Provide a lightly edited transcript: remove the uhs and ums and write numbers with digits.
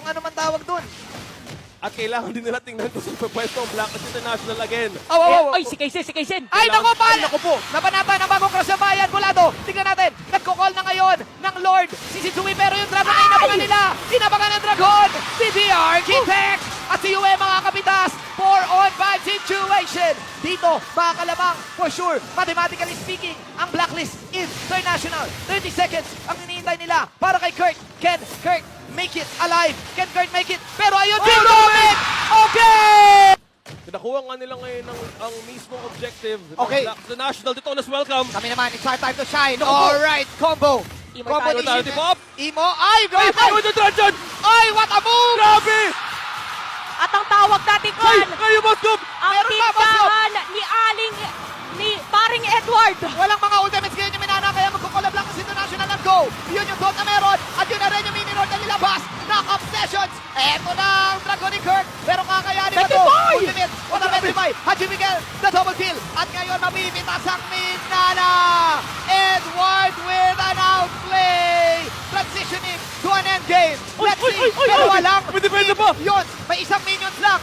ano man tawag dun. At kailangan din nila tingnan kung saan pwede ang Blacklist International again. Ay, si Kaisen! Ay, naku, pal! Naku po! Nabanata ng bagong cross ng bayan. Bulado, tingnan natin. Nagko-call na ngayon ng Lord. Si Sitsui, pero yung Dragon ay inabangan nila. Inabangan ng Dragon. Si The Architect. At si Yue, mga kapitas. 4-on-5 situation. Dito, mga kalamang, for sure, mathematically speaking, ang Blacklist is international. 30 seconds ang hinihintay nila para kay Kurt. Can Kurt make it alive? Can Kurt make it? Pero ayun, si Robin! Okay! Nakuha nga nila ngayon ang mismong objective. Okay. The National Detonas welcome. Kami naman, it's our time to shine. Naku po. Alright, combo. Immortality. Immortality pop. Imo, ay, Ay, grabe! with the Trojan! Ay, what a move! Grabe! At ang tawag natin Ay, dyan, kayo, Moskov! ang meron pa, tindahan ni Paring Edward. Walang mga ultimates ngayon yung minana, kaya magkukulab lang ang International ng Go. Yun yung thought na meron, at yun na rin yung mini-roll na nilabas. Knock-up sessions. Eto na ang Dragon ni Kirk, pero kakayanin ba ito? Petrify! Ultimate, what a Petrify. Haji Miguel, the double kill. At ngayon, mabimitas ang minana. Edward with an outplay. Transitioning to an endgame. Let's see, dalawa lang. May depende pa! Yun, may isang minions lang.